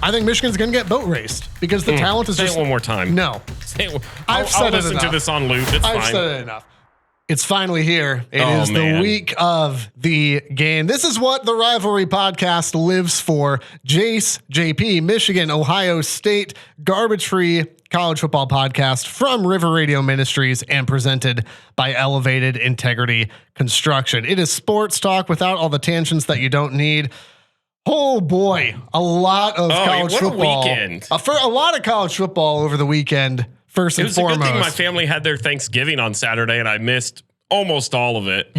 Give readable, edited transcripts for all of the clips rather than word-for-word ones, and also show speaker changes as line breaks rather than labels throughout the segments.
I think Michigan's going to get boat raced because the talent is
Say
just...
it one more time.
No.
I'll listen to this on loop. It's
I've
fine.
said it enough. It's finally here. It is the week of the game. This is what the Rivalry Podcast lives for. Jace, JP, Michigan, Ohio State, garbage-free college football podcast from River Radio Ministries and presented by Elevated Integrity Construction. It is sports talk without all the tangents that you don't need. Oh boy, a lot of college football.
Weekend.
For a lot of college football over the weekend. First and foremost,
it was a good thing my family had their Thanksgiving on Saturday, and I missed almost all of it.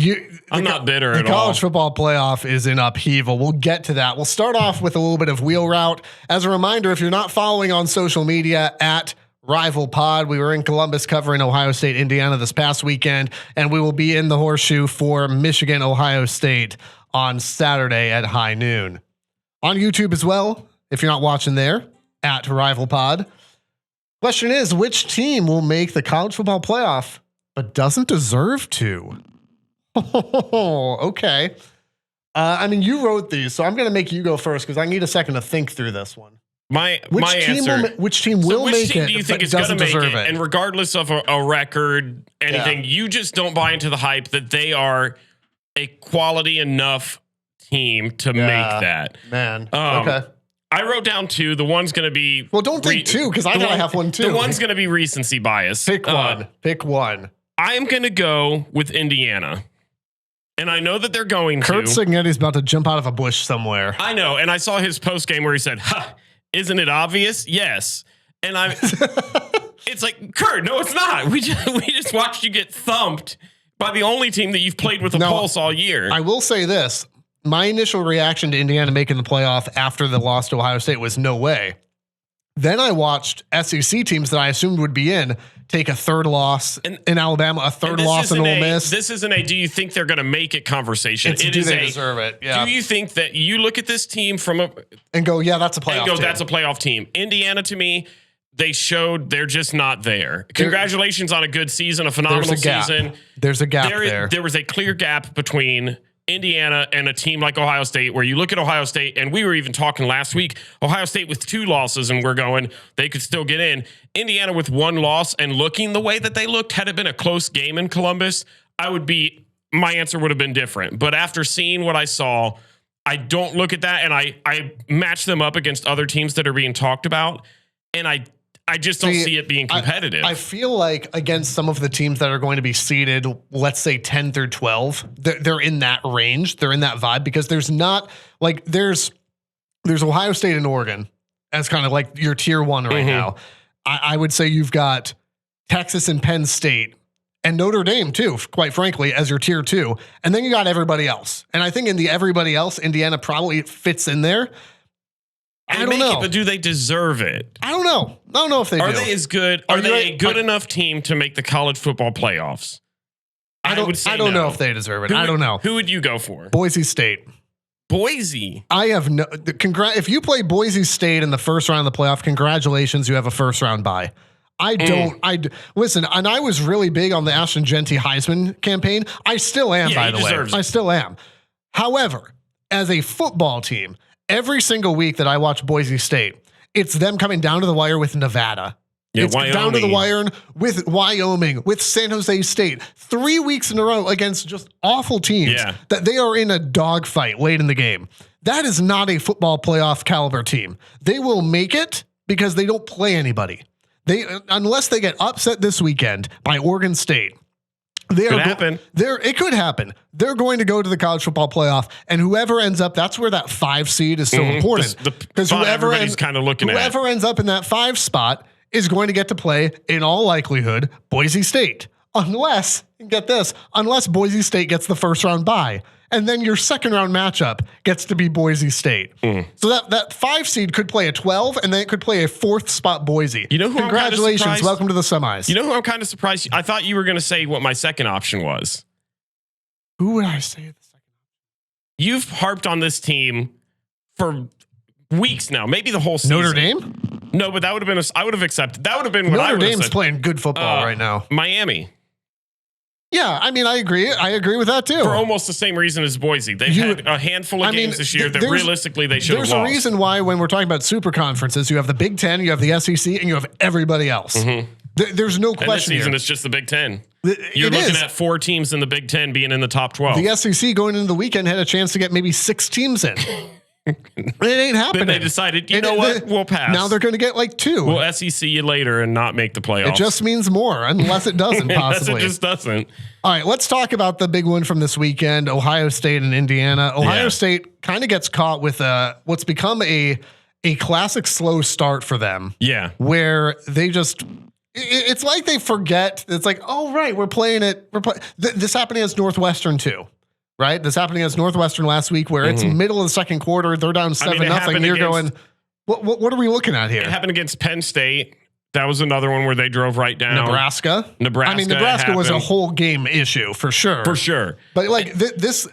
I'm not bitter at all.
The college football playoff is in upheaval. We'll get to that. We'll start off with a little bit of wheel route. As a reminder, if you're not following on social media at Rival Pod, we were in Columbus covering Ohio State, Indiana this past weekend, and we will be in the Horseshoe for Michigan, Ohio State on Saturday at high noon. On YouTube as well, if you're not watching there, at Rival Pod. Question is, which team will make the college football playoff but doesn't deserve to? Okay. I mean, you wrote these, so I'm going to make you go first because I need a second to think through this one. Which team will make it?
Do you think is going to make it? And regardless of a record, anything, you just don't buy into the hype that they are a quality enough team to make that.
Man. Okay.
I wrote down two. The one's going to be...
Well, don't think two, because I gotta have one too.
The one's going to be recency bias.
Pick one. Pick one.
I am going to go with Indiana. And I know that they're going
Kurt Cignetti's about to jump out of a bush somewhere.
I know. And I saw his post game where he said, isn't it obvious? Yes. And it's like, Kurt, no, it's not. We just watched you get thumped by the only team that you've played with a pulse all year.
I will say this. My initial reaction to Indiana making the playoff after the loss to Ohio State was no way. Then I watched SEC teams that I assumed would be in take a third loss in Alabama, a third loss in Ole Miss.
This isn't a do you think they're going to make it conversation.
Do they deserve it? Yeah.
Do you think that you look at this team
and go, yeah, that's a playoff team.
That's a playoff team. Indiana, to me, they showed they're just not there. Congratulations on a good season, a phenomenal season.
There's a gap there.
There was a clear gap between Indiana and a team like Ohio State, where you look at Ohio State, and we were even talking last week, Ohio State with 2 losses, and we're going, they could still get in. Indiana with 1 loss and looking the way that they looked, had it been a close game in Columbus, my answer would have been different. But after seeing what I saw, I don't look at that, and I match them up against other teams that are being talked about, and I just don't see it being competitive.
I feel like against some of the teams that are going to be seeded, let's say 10 through 12, they're in that range. They're in that vibe because there's not like there's Ohio State and Oregon as kind of like your tier 1 right now. I would say you've got Texas and Penn State and Notre Dame too, quite frankly, as your tier 2. And then you got everybody else. And I think in the everybody else, Indiana probably fits in there. I don't know.
But do they deserve it?
I don't know. I don't know if they
are
do.
They as good? Are they a good enough team to make the college football playoffs?
I don't know if they deserve it. I don't know.
Who would you go for?
Boise State.
Boise.
I have no. If you play Boise State in the first round of the playoff, congratulations, you have a first round bye. Listen, and I was really big on the Ashton Genty Heisman campaign. I still am, by the way. I still am. However, as a football team, every single week that I watch Boise State, it's them coming down to the wire with Nevada.
Yeah,
it's down to the wire with Wyoming, with San Jose State. 3 weeks in a row against just awful teams that they are in a dogfight late in the game. That is not a football playoff caliber team. They will make it because they don't play anybody. Unless they get upset this weekend by Oregon State. It could happen. They're going to go to the college football playoff, and whoever ends up, that's where that 5 seed is so important. Because whoever ends up in that 5 spot is going to get to play, in all likelihood, Boise State. Unless Boise State gets the first round bye. And then your second round matchup gets to be Boise State. So that 5 seed could play a 12, and then it could play a 4th spot Boise.
You know who?
Congratulations, welcome to the semis.
You know who I'm kind of surprised? I thought you were going to say what my second option was.
Who would I say the second option?
You've harped on this team for weeks now, maybe the whole season.
Notre Dame?
No, but that would have been I would have accepted. That would have been what I would have said.
Notre Dame's playing good football right now.
Miami.
Yeah, I mean, I agree. I agree with that too.
For almost the same reason as Boise. They've had a handful of games this year that realistically they should have lost.
There's a reason why when we're talking about super conferences, you have the Big Ten, you have the SEC, and you have everybody else. Mm-hmm. There's no question.
And this season, it's just the Big Ten. You're looking at 4 teams in the Big Ten being in the top 12.
The SEC going into the weekend had a chance to get maybe 6 teams in. It ain't happening.
Then they decided, you know what? We'll pass.
Now they're going to get like 2.
We'll SEC you later and not make the playoffs.
It just means more, unless it doesn't, possibly.
Unless it just doesn't.
All right, let's talk about the big one from this weekend, Ohio State and Indiana. Ohio State kind of gets caught with what's become a classic slow start for them.
Yeah.
Where they just... It's like they forget. It's like, oh, right, we're playing it. This happened against Northwestern too. Right? This happened against Northwestern last week where it's middle of the second quarter. They're down 7-0. You're going, what are we looking at here?
It happened against Penn State. That was another one where they drove right down.
Nebraska. I mean, Nebraska was a whole game issue for sure.
For sure.
But like this,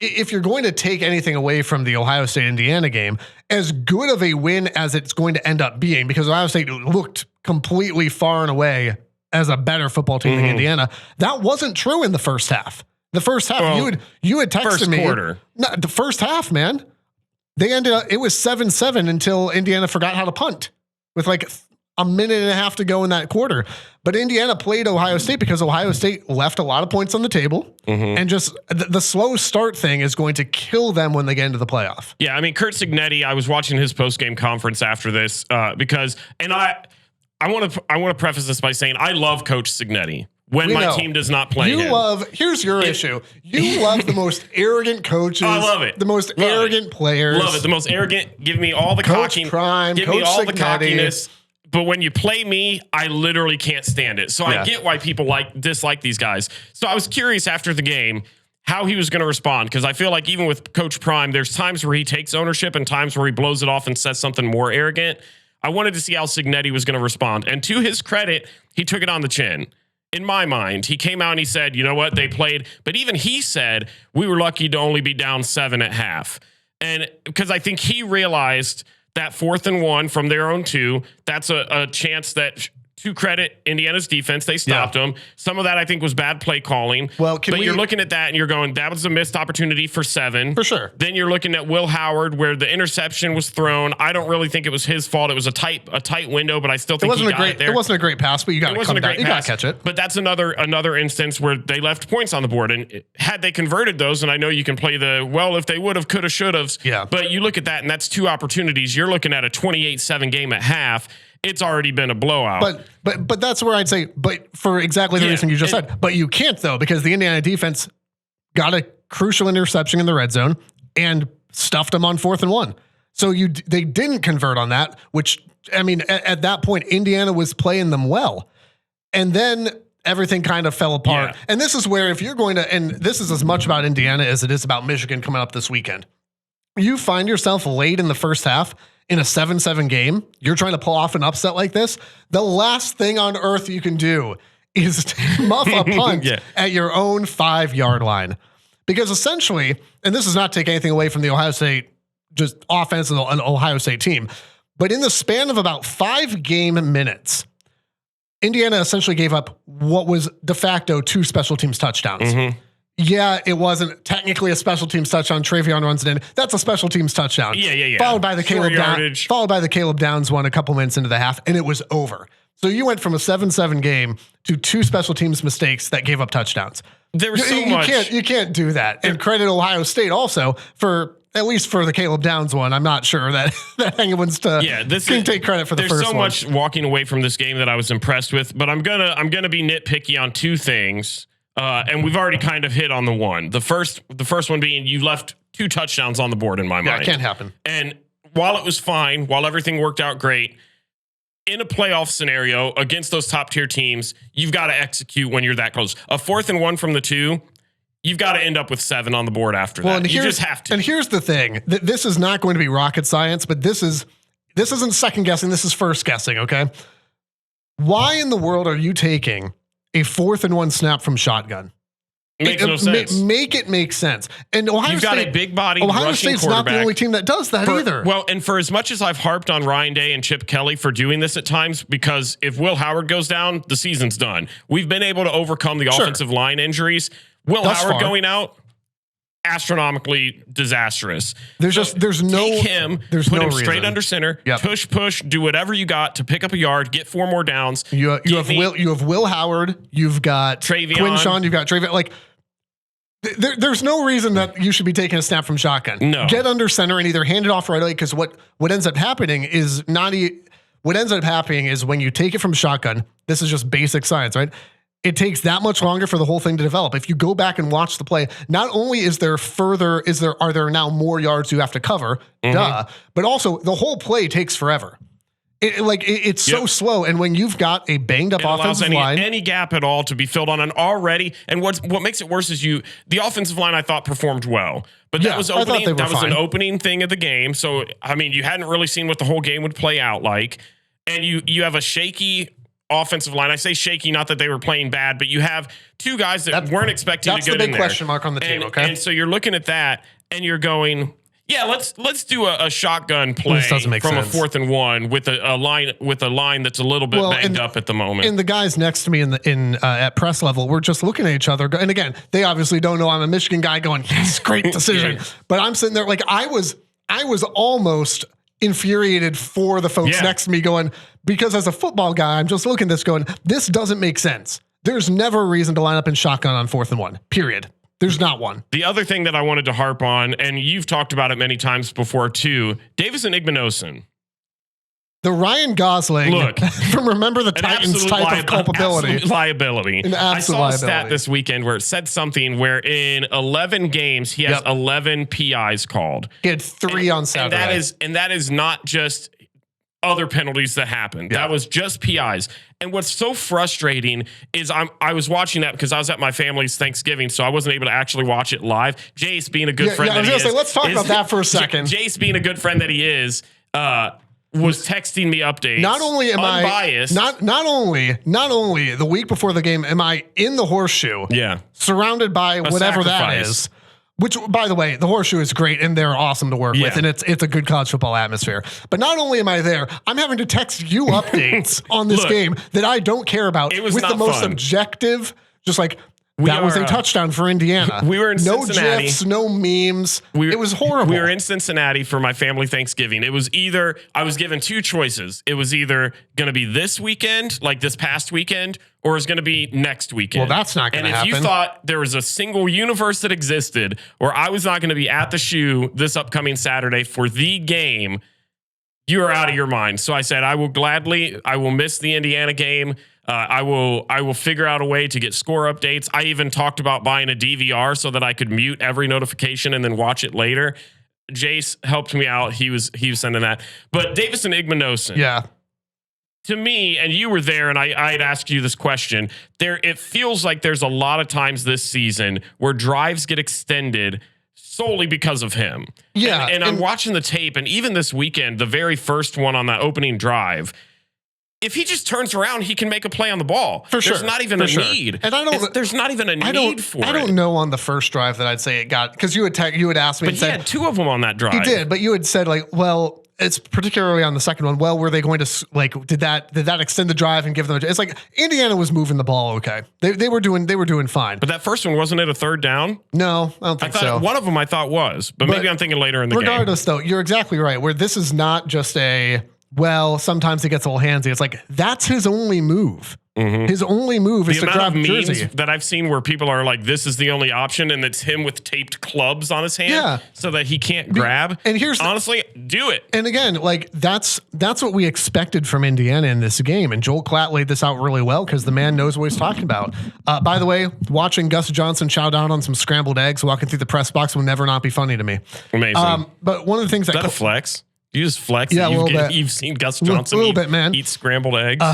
if you're going to take anything away from the Ohio State-Indiana game, as good of a win as it's going to end up being, because Ohio State looked completely far and away as a better football team than Indiana, that wasn't true in the first half. The first half, you had texted me.
Quarter.
No, the first half, man. They ended up, it was 7-7 until Indiana forgot how to punt with like a minute and a half to go in that quarter. But Indiana played Ohio State because Ohio State left a lot of points on the table. And just the slow start thing is going to kill them when they get into the playoff.
Yeah, I mean, Curt Cignetti, I was watching his post-game conference after this because, and I want to preface this by saying I love Coach Cignetti. When my team does not play him.
Here's your issue. You love the most arrogant coaches.
I love it.
The most arrogant players.
Love it. The most arrogant. Give me all the
Coach Prime.
Give me all the cockiness. But when you play me, I literally can't stand it. So I get why people dislike these guys. So I was curious after the game how he was going to respond, because I feel like even with Coach Prime, there's times where he takes ownership and times where he blows it off and says something more arrogant. I wanted to see how Cignetti was going to respond. And to his credit, he took it on the chin. In my mind, he came out and he said, you know what, they played. But even he said, we were lucky to only be down 7 at half. And because I think he realized that 4th and 1 from their own 2, that's a chance that, to credit Indiana's defense, they stopped them. Some of that I think was bad play calling.
Well,
but you're looking at that and you're going, that was a missed opportunity for 7.
For sure.
Then you're looking at Will Howard where the interception was thrown. I don't really think it was his fault. It was a tight window, but I still think he got it there.
It wasn't a great pass, but you got to come down. You got to catch it.
But that's another instance where they left points on the board. And had they converted those, and I know you can play if they would have, could have, should have.
Yeah.
But you look at that and that's 2 opportunities. You're looking at a 28-7 game at half. It's already been a blowout.
But that's where I'd say, but for exactly the reason you just said. But you can't, though, because the Indiana defense got a crucial interception in the red zone and stuffed them on 4th and 1. So they didn't convert on that, which, I mean, at that point, Indiana was playing them well. And then everything kind of fell apart. Yeah. And this is where, if you're going to, and this is as much about Indiana as it is about Michigan coming up this weekend, you find yourself late in the first half in a 7-7 game, you're trying to pull off an upset like this, the last thing on earth you can do is muff a punt at your own 5-yard line. Because essentially, and this does not take anything away from the Ohio State, just offense of an Ohio State team, but in the span of about 5 game minutes, Indiana essentially gave up what was de facto 2 special teams touchdowns. Yeah, it wasn't technically a special teams touchdown. Travion runs it in. That's a special teams touchdown.
Yeah.
Followed by the Caleb Downs one a couple minutes into the half, and it was over. So you went from a 7-7 game to 2 special teams mistakes that gave up touchdowns.
There was so much.
You can't do that. And credit Ohio State also for, at least for the Caleb Downs one. I'm not sure that anyone's can take credit for the first one.
There's so much walking away from this game that I was impressed with, but I'm gonna be nitpicky on 2 things. And we've already kind of hit on the one. The first one being you left 2 touchdowns on the board in my mind.
Yeah, it can't happen.
And while it was fine, while everything worked out great, in a playoff scenario against those top tier teams, you've got to execute when you're that close. A 4th and 1 from the 2, you've got to end up with 7 on the board after that. And you just have to.
And here's the thing: this is not going to be rocket science, but this isn't second guessing. This is first guessing. Okay, why in the world are you taking a 4th and 1 snap from shotgun?
Makes no sense.
Make it make sense. And
You've got a big body
Ohio
rushing
State's not the only team that does that either.
Well, and for as much as I've harped on Ryan Day and Chip Kelly for doing this at times, because if Will Howard goes down, the season's done. We've been able to overcome the offensive line injuries. Will Howard going out, astronomically disastrous.
There's no
take him,
there's
put
no
him
reason.
straight under center, push, do whatever you got to pick up a yard, get 4 more downs.
You have Will Howard, you've got
Travion.
Quinshawn, you've got Travion. Like there's no reason that you should be taking a snap from shotgun.
No.
Get under center and either hand it off right away, because what ends up happening is when you take it from shotgun, this is just basic science, right? It takes that much longer for the whole thing to develop. If you go back and watch the play, not only are there now more yards you have to cover, but also the whole play takes forever. It's so slow. And when you've got a banged up offensive line,
any gap at all to be filled on, and already, and what makes it worse is the offensive line I thought performed well, but that was opening. That was an opening thing of the game. So I mean, you hadn't really seen what the whole game would play out like, and you have a shaky offensive line. I say shaky, not that they were playing bad, but you have 2 guys that weren't expecting to get in there.
That's the big question mark on the team. Okay,
and so you're looking at that, and you're going, yeah, let's do a shotgun play from
sense.
a 4th and 1 with a line that's a little bit banged up at the moment.
And the guys next to me at press level, we're just looking at each other. And again, they obviously don't know I'm a Michigan guy going, yes, great decision. But I'm sitting there like I was almost infuriated for the folks next to me going, because as a football guy, I'm just looking at this going, this doesn't make sense. There's never a reason to line up in shotgun on 4th and 1, period. There's not one.
The other thing that I wanted to harp on, and you've talked about it many times before too, Davison Igbinosun.
The Ryan Gosling from Remember the Titans type of culpability.
Absolute liability.
I saw
a stat this weekend where it said something where in 11 games, he has 11 PIs called.
He had 3 on Saturday.
And that is not just other penalties that happened. That was just PIs. And what's so frustrating is I was watching that because I was at my family's Thanksgiving, so I wasn't able to actually watch it live. Jace, being a good friend that he is.
Let's talk about that for a second.
Jace, being a good friend that he is, was texting me updates.
Not only am
unbiased,
not only the week before the game am I in the horseshoe, surrounded by whatever that is. Which, by the way, the horseshoe is great and they're awesome to work with, and it's a good college football atmosphere. But not only am I there, I'm having to text you updates on this game that I don't care about.
It was
with
not
the most
fun.
Objective, just like that was a touchdown for Indiana.
We were in Cincinnati.
No GIFs, no memes. It was horrible.
We were in Cincinnati for my family Thanksgiving. It was either, I was given 2 choices. It was either going to be this weekend, like this past weekend, or it's going to be next weekend.
Well, that's not going to happen.
And if you thought there was a single universe that existed where I was not going to be at the shoe this upcoming Saturday for the game, you are out of your mind. So I said, I will miss the Indiana game. I will figure out a way to get score updates. I even talked about buying a DVR so that I could mute every notification and then watch it later. Jace helped me out. He was sending that. But Davison Igbinosun. To me, and you were there, and I had asked you this question. It feels like there's a lot of times this season where drives get extended solely because of him. And I'm watching the tape, and even this weekend, the very first one on that opening drive, if he just turns around, he can make a play on the ball. There's not even a need.
And
there's not even a need for it.
I don't know on the first drive that I'd say it got, because you had asked me.
But he had 2 of them on that drive.
He did, but you had said like, well, it's particularly on the second one. Well, were they going to did that extend the drive and give them? It's like Indiana was moving the ball. Okay, they were doing fine.
But that first one, wasn't it a 3rd down?
No, I don't think so.
One of them I thought was, but maybe I'm thinking later in the game.
Regardless, though, you're exactly right. Where this is not just sometimes he gets a little handsy. It's like that's his only move. Mm-hmm. His only move is to grab jersey.
That I've seen where people are like, this is the only option, and it's him with taped clubs on his hand so that he can't grab. And honestly, do it.
And again, like that's what we expected from Indiana in this game. And Joel Klatt laid this out really well because the man knows what he's talking about. By the way, watching Gus Johnson chow down on some scrambled eggs walking through the press box will never not be funny to me.
Amazing.
But one of the things
is that a flex? You just flex.
Yeah,
you've seen Gus Johnson eat scrambled eggs.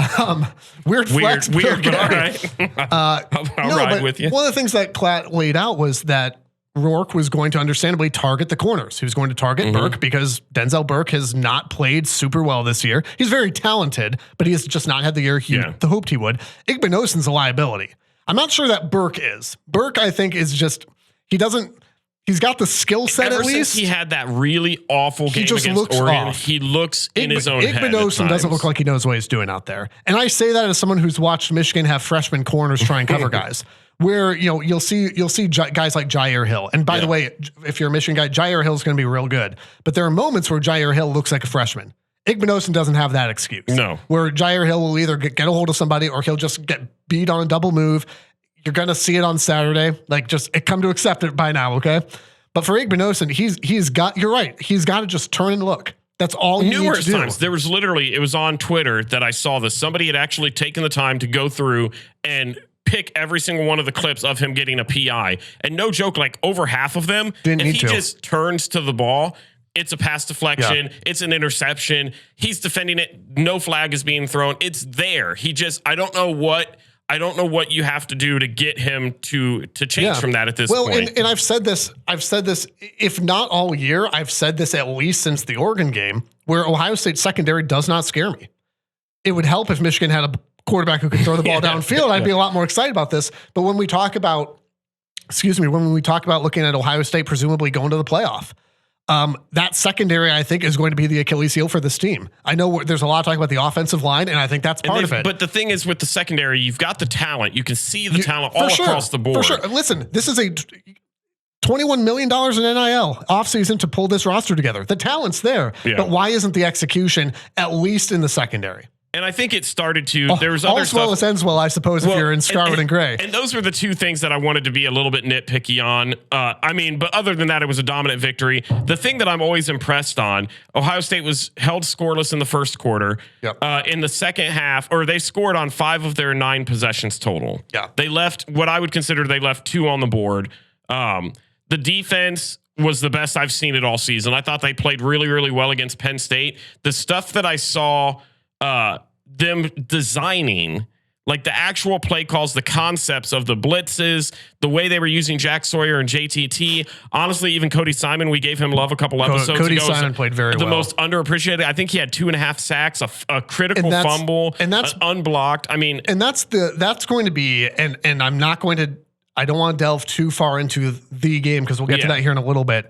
Weird flex.
Weird. All right. I'll ride with you.
One of the things that Klatt laid out was that Rourke was going to understandably target the corners. He was going to target Burke because Denzel Burke has not played super well this year. He's very talented, but he has just not had the year he hoped he would. Igbinosun's a liability. I'm not sure that Burke is. Burke, I think, is just, he's got the skill set
Ever
at least.
Since he had that really awful game
just
against
looks
Oregon,
off.
he looks in his own head.
Igbenogson doesn't look like he knows what he's doing out there. And I say that as someone who's watched Michigan have freshman corners try and cover guys. Where you'll see guys like Jair Hill. And by the way, if you're a Michigan guy, Jair Hill is going to be real good. But there are moments where Jair Hill looks like a freshman. Igbenogson doesn't have that excuse.
No.
Where Jair Hill will either get a hold of somebody or he'll just get beat on a double move. You're going to see it on Saturday. Like, just come to accept it by now, okay? But for Igbenogson, he's got, you're right. He's got to just turn and look. That's all you need to do.
Times. There was literally, it was on Twitter that I saw this. Somebody had actually taken the time to go through and pick every single one of the clips of him getting a PI. And no joke, like over half of them, if he just turns to the ball, it's a pass deflection. Yeah. It's an interception. He's defending it. No flag is being thrown. It's there. I don't know what you have to do to get him to change from that at this point.
Well, and I've said this, if not all year, I've said this at least since the Oregon game, where Ohio State secondary does not scare me. It would help if Michigan had a quarterback who could throw the ball downfield. I'd be a lot more excited about this. But when we talk about looking at Ohio State presumably going to the playoff, that secondary, I think, is going to be the Achilles heel for this team. I know there's a lot of talk about the offensive line, and I think that's part of it.
But the thing is, with the secondary, you've got the talent. You can see the talent all across the board.
For sure. Listen, this is a $21 million in NIL offseason to pull this roster together. The talent's there, but why isn't the execution at least in the secondary?
And I think it started to, there was other
all's
stuff.
Well as ends well, I suppose, if you're in scarlet and gray.
And those were the two things that I wanted to be a little bit nitpicky on. But other than that, it was a dominant victory. The thing that I'm always impressed on, Ohio State was held scoreless in the first quarter.
Yep.
In the second half, or they scored on 5 of their 9 possessions total.
Yeah.
They left what I would consider, they left 2 on the board. The defense was the best I've seen it all season. I thought they played really, really well against Penn State. The stuff that I saw them designing, like the actual play calls, the concepts of the blitzes, the way they were using Jack Sawyer and JTT. Honestly, even Cody Simon, we gave him love a couple episodes
Cody
ago.
Simon played very well.
The most underappreciated. I think he had 2.5 sacks, a critical fumble, and that's unblocked. I mean,
and that's going to be, and I don't want to delve too far into the game because we'll get to that here in a little bit.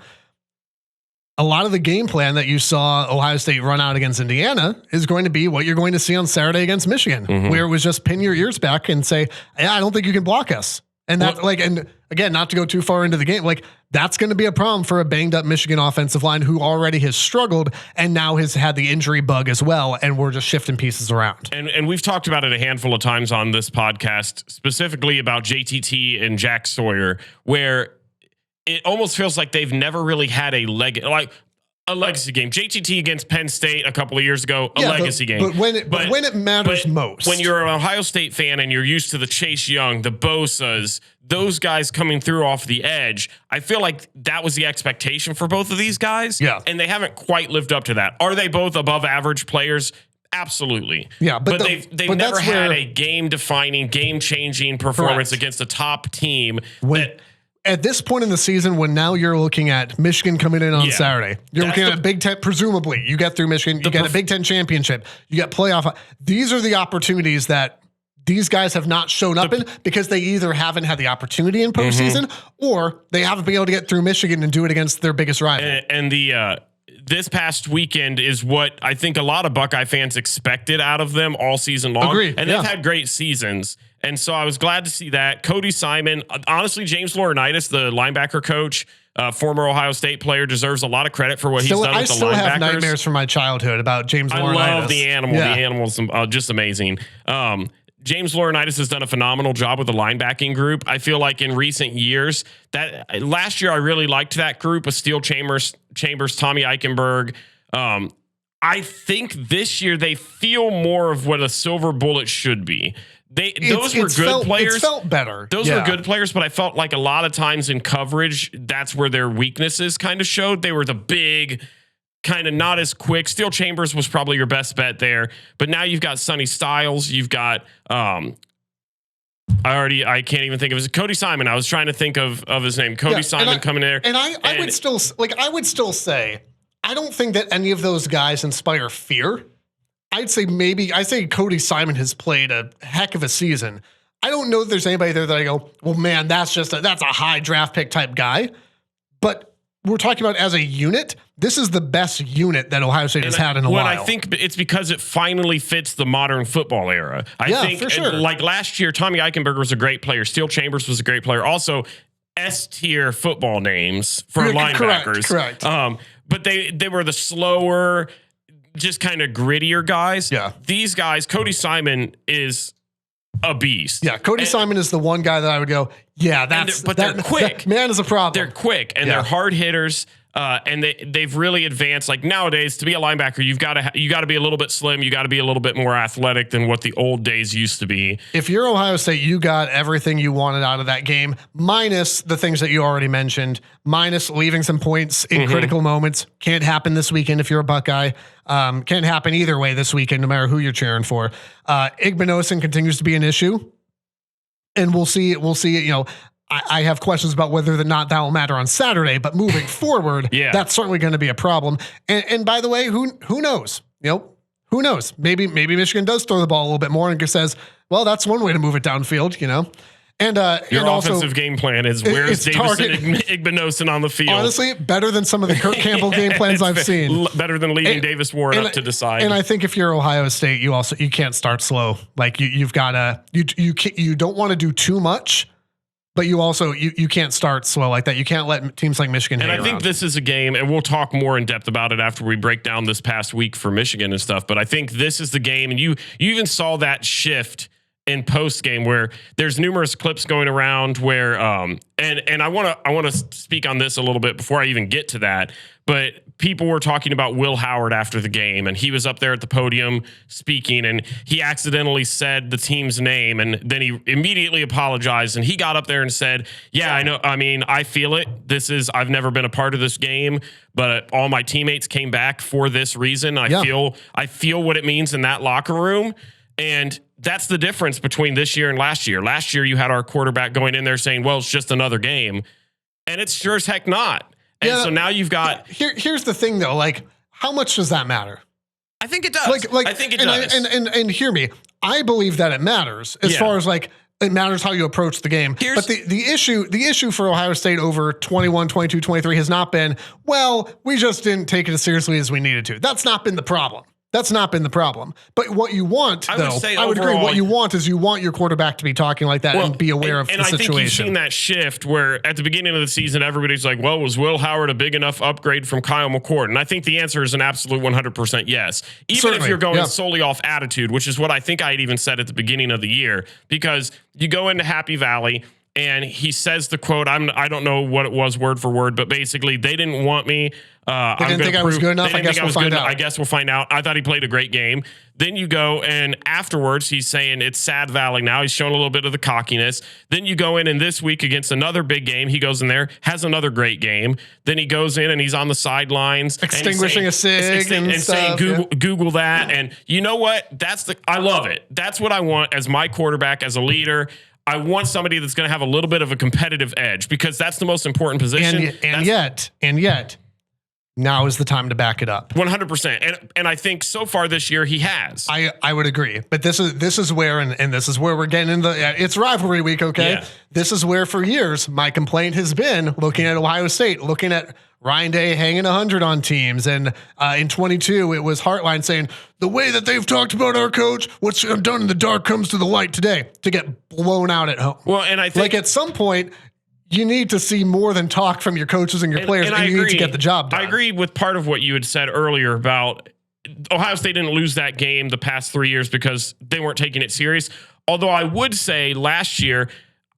A lot of the game plan that you saw Ohio State run out against Indiana is going to be what you're going to see on Saturday against Michigan, where it was just pin your ears back and say, I don't think you can block us. And and again, not to go too far into the game, that's going to be a problem for a banged up Michigan offensive line who already has struggled and now has had the injury bug as well. And we're just shifting pieces around.
And we've talked about it a handful of times on this podcast, specifically about JTT and Jack Sawyer, where it almost feels like they've never really had a legacy game. JTT against Penn State a couple of years ago, legacy game.
But when it matters most.
When you're an Ohio State fan and you're used to the Chase Young, the Bosas, those guys coming through off the edge, I feel like that was the expectation for both of these guys.
Yeah.
And they haven't quite lived up to that. Are they both above average players? Absolutely.
Yeah, but
they've never had a game-defining, game-changing performance against a top team.
At this point in the season, when now you're looking at Michigan coming in on Saturday, you're looking at a Big Ten, presumably you get through Michigan, you get a Big Ten championship, you get playoff. These are the opportunities that these guys have not shown up in because they either haven't had the opportunity in postseason or they haven't been able to get through Michigan and do it against their biggest rival.
And this past weekend is what I think a lot of Buckeye fans expected out of them all season long.
Agreed.
And they've had great seasons. And so I was glad to see that. Cody Simon, honestly, James Laurinaitis, the linebacker coach, former Ohio State player, deserves a lot of credit for what he's done with the linebackers. I still have
nightmares from my childhood about James Laurinaitis.
I love the animal. Yeah. The animal's just amazing. James Laurinaitis has done a phenomenal job with the linebacking group. I feel like in recent years, that last year I really liked that group of Steel Chambers, Tommy Eichenberg. I think this year they feel more of what a silver bullet should be. Those were good players.
It felt better.
Those were good players, but I felt like a lot of times in coverage, that's where their weaknesses kind of showed. They were the big, kind of not as quick. Steel Chambers was probably your best bet there. But now you've got Sonny Styles. You've got I can't even think of his Cody Simon. I was trying to think of his name. Cody Simon coming there.
And I would still say, I don't think that any of those guys inspire fear. I say Cody Simon has played a heck of a season. I don't know that there's anybody there that I go, well, man, that's a high draft pick type guy. But we're talking about as a unit. This is the best unit that Ohio State has had in a while.
I think it's because it finally fits the modern football era. I think,
for sure.
Like last year, Tommy Eichenberger was a great player. Steel Chambers was a great player. Also, S-tier football names for linebackers.
Correct.
But they were the slower, just kind of grittier guys.
Yeah.
These guys, Cody Simon is a beast.
Yeah, Cody Simon is the one guy that I would go, yeah,
they're quick.
That man is a problem.
They're quick and they're hard hitters. And they've really advanced. Like nowadays, to be a linebacker, you got to be a little bit slim. You got to be a little bit more athletic than what the old days used to be.
If you're Ohio State, you got everything you wanted out of that game, minus the things that you already mentioned, minus leaving some points in critical moments. Can't happen this weekend if you're a Buckeye. Can't happen either way this weekend, no matter who you're cheering for. Igbinosin continues to be an issue, and we'll see it. You know. I have questions about whether or not that will matter on Saturday, but moving forward, that's certainly going to be a problem. And by the way, who knows? You know, who knows? Maybe Michigan does throw the ball a little bit more and just says, well, that's one way to move it downfield, you know? And
your
also,
offensive game plan is where's Davison Igbinosin on the field?
Honestly, better than some of the Kirk Campbell game plans I've seen.
Better than leaving Davis Ward up to decide.
And I think if you're Ohio State, you can't start slow. Like you've got to you don't want to do too much. But you also you can't start slow like that. You can't let teams like Michigan hang around.
I think this is a game, and we'll talk more in depth about it after we break down this past week for Michigan and stuff. But I think this is the game, and you even saw that shift in post game where there's numerous clips going around where and I want to speak on this a little bit before I even get to that. But people were talking about Will Howard after the game, and he was up there at the podium speaking, and he accidentally said the team's name, and then he immediately apologized, and he got up there and said, yeah, I know. I mean, I feel it. I've never been a part of this game, but all my teammates came back for this reason. I feel what it means in that locker room. And that's the difference between this year and last year. Last year, you had our quarterback going in there saying, well, it's just another game. And it's sure as heck not. And so now you've got...
Here's the thing, though. Like, how much does that matter?
I think it does. I think it does.
And hear me. I believe that it matters as far as, like, it matters how you approach the game. But the issue for Ohio State over 21, 22, 23 has not been, well, we just didn't take it as seriously as we needed to. That's not been the problem. That's not been the problem. But what you want, I would agree. What you want is you want your quarterback to be talking like that and be aware of the situation. And I think you've seen
that shift where at the beginning of the season, everybody's like, well, was Will Howard a big enough upgrade from Kyle McCord? And I think the answer is an absolute 100% yes. Even if you're going solely off attitude, which is what I think I had even said at the beginning of the year, because you go into Happy Valley and he says the quote, I don't know what it was word for word, but basically they didn't want me.
They didn't think I was good enough. I guess we'll find out.
I guess we'll find out. I thought he played a great game. Then you go and afterwards he's saying it's Sad Valley now. He's showing a little bit of the cockiness. Then you go in and this week against another big game, he goes in there, has another great game. Then he goes in and he's on the sidelines.
Extinguishing a cig and
saying Google that. And you know what? I love it. That's what I want as my quarterback, as a leader. I want somebody that's going to have a little bit of a competitive edge because that's the most important position.
And yet, now is the time to back it up.
100%. And I think so far this year he has.
I would agree. But this is where, and this is where we're getting into it's rivalry week, okay? Yeah. This is where for years my complaint has been looking at Ohio State, looking at Ryan Day hanging 100 on teams. And in 22, it was Heartline saying, the way that they've talked about our coach, what's done in the dark comes to the light today, to get blown out at home.
Well, and I think
like at some point, you need to see more than talk from your coaches and your players, and you need to get the job done.
I agree with part of what you had said earlier about Ohio State didn't lose that game the past 3 years because they weren't taking it serious. Although I would say last year,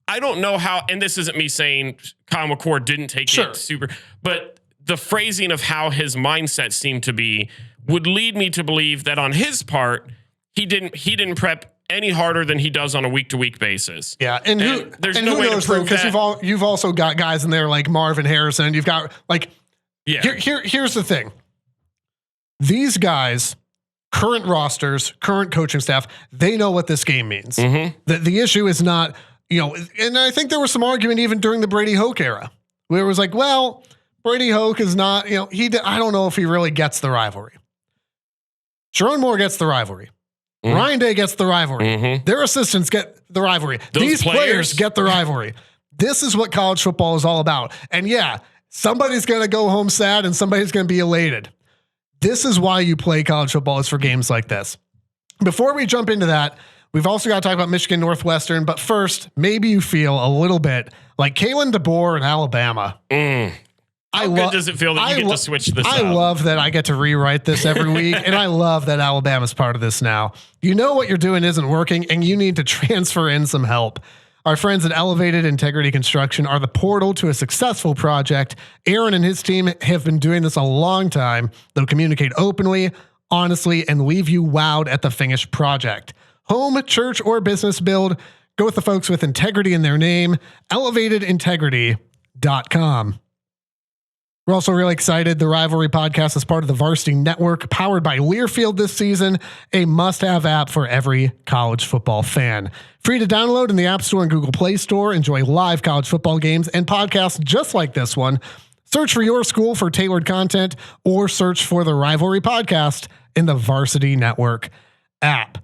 I don't know how, and this isn't me saying Kyle McCord didn't take it super, but the phrasing of how his mindset seemed to be would lead me to believe that on his part, he didn't prep any harder than he does on a week-to-week basis.
Yeah, and
there's no way to prove that.
Because you've also got guys in there like Marvin Harrison. You've got like, here's the thing. These guys, current rosters, current coaching staff, they know what this game means. Mm-hmm. The issue is not, and I think there was some argument even during the Brady Hoke era where it was like, well, Brady Hoke is not, I don't know if he really gets the rivalry. Sharon Moore gets the rivalry. Ryan Day gets the rivalry. Their assistants get the rivalry. These players get the rivalry. This is what college football is all about. And yeah, somebody's going to go home sad and somebody's going to be elated. This is why you play college football, is for games like this. Before we jump into that, we've also got to talk about Michigan Northwestern. But first, maybe you feel a little bit like Kalen DeBoer in Alabama.
How good does it feel that you get to switch this
I
up?
love that I get to rewrite this every week, and I love that Alabama's part of this now. You know what you're doing isn't working, and you need to transfer in some help. Our friends at Elevated Integrity Construction are the portal to a successful project. Aaron and his team have been doing this a long time. They'll communicate openly, honestly, and leave you wowed at the finished project. Home, church, or business build, go with the folks with integrity in their name. ElevatedIntegrity.com. We're also really excited. The Rivalry Podcast is part of the Varsity Network, powered by Learfield this season, a must-have app for every college football fan. Free to download in the App Store and Google Play Store. Enjoy live college football games and podcasts just like this one. Search for your school for tailored content, or search for the Rivalry Podcast in the Varsity Network app.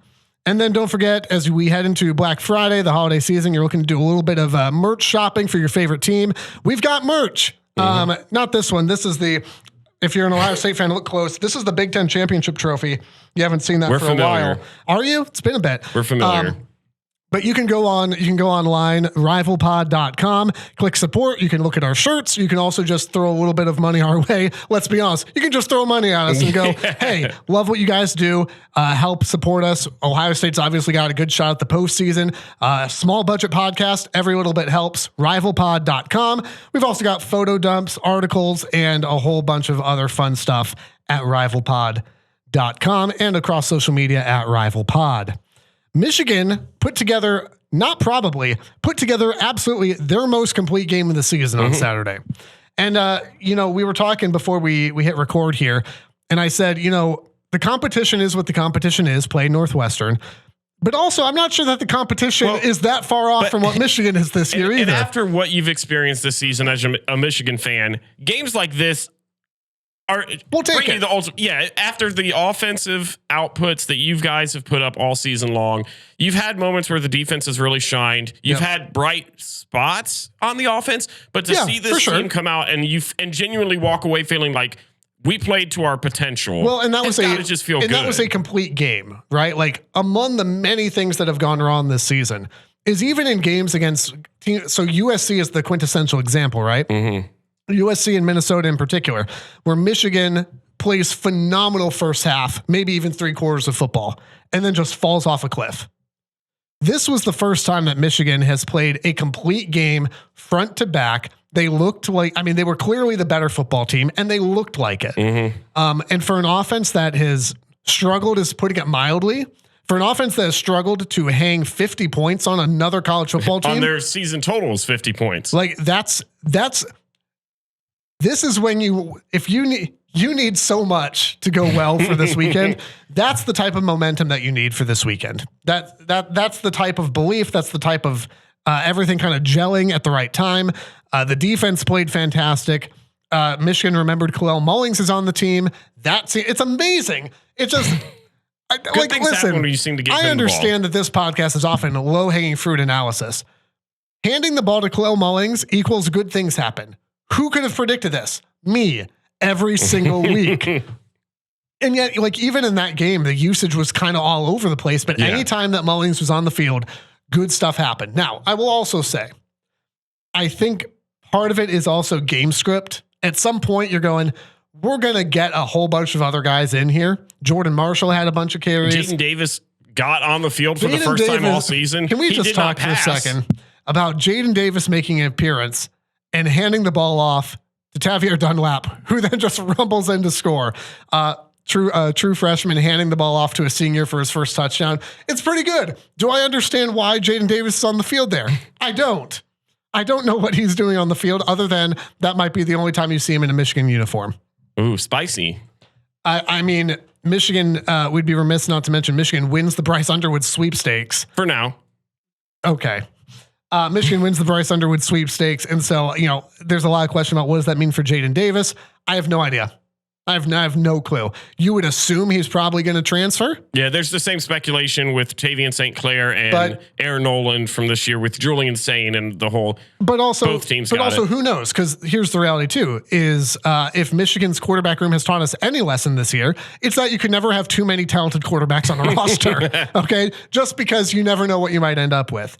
And then don't forget, as we head into Black Friday, the holiday season, you're looking to do a little bit of merch shopping for your favorite team. We've got merch. Not this one. This is if you're an Ohio State fan, look close. This is the Big Ten Championship Trophy. You haven't seen that for a while. Are you? It's been a bit.
We're familiar.
But you can go online, rivalpod.com, click support. You can look at our shirts. You can also just throw a little bit of money our way. Let's be honest. You can just throw money at us and go, hey, love what you guys do. Help support us. Ohio State's obviously got a good shot at the postseason. Small budget podcast. Every little bit helps. Rivalpod.com. We've also got photo dumps, articles, and a whole bunch of other fun stuff at rivalpod.com and across social media at rivalpod. Michigan put together absolutely their most complete game of the season on Saturday. And, we were talking before we hit record here, and I said, the competition is what the competition is, play Northwestern. But also, I'm not sure that the competition is that far off from what Michigan is this year either.
And after what you've experienced this season as a Michigan fan, games like this we'll take it. After the offensive outputs that you guys have put up all season long, you've had moments where the defense has really shined. You've had bright spots on the offense, but to see this team come out and genuinely walk away feeling like we played to our potential.
Well, and that was
just feel good.
That was a complete game, right? Like, among the many things that have gone wrong this season is even in games against teams. So USC is the quintessential example, right? USC and Minnesota in particular, where Michigan plays phenomenal first half, maybe even 3/4 of football, and then just falls off a cliff. This was the first time that Michigan has played a complete game front to back. They looked like, they were clearly the better football team, and they looked like it. And for an offense that has struggled, is putting it mildly, for an offense that has struggled to hang 50 points on another college football team.
On their season total is 50 points.
Like, this is when you need so much to go well for this weekend. That's the type of momentum that you need for this weekend. That's the type of belief. That's the type of everything kind of gelling at the right time. The defense played fantastic. Michigan remembered Kalel Mullings is on the team. It's amazing. It's just listen.
When you seem to get
I understand that this podcast is often a low-hanging fruit analysis. Handing the ball to Kalel Mullings equals good things happen. Who could have predicted this? Me, every single week. And yet, even in that game, the usage was kind of all over the place. But anytime that Mullings was on the field, good stuff happened. Now, I will also say, I think part of it is also game script. At some point, you're going, we're going to get a whole bunch of other guys in here. Jordan Marshall had a bunch of carries.
Jaden Davis got on the field for the first time all season.
Can we just talk for a second about Jaden Davis making an appearance and handing the ball off to Tavier Dunlap, who then just rumbles in to score? True freshman handing the ball off to a senior for his first touchdown. It's pretty good. Do I understand why Jaden Davis is on the field there? I don't. I don't know what he's doing on the field, other than that might be the only time you see him in a Michigan uniform.
Ooh, spicy.
Michigan, we'd be remiss not to mention Michigan wins the Bryce Underwood sweepstakes.
For now.
Okay. Michigan wins the Bryce Underwood sweepstakes. And so, there's a lot of question about what does that mean for Jaden Davis. I have no idea. I have no clue. You would assume he's probably going to transfer.
Yeah, there's the same speculation with Tavian St. Clair and Aaron Nolan from this year with Julian Sane and the whole.
But also,
both teams. But also,
who knows? Because here's the reality too: is if Michigan's quarterback room has taught us any lesson this year, it's that you can never have too many talented quarterbacks on a roster. Okay, just because you never know what you might end up with.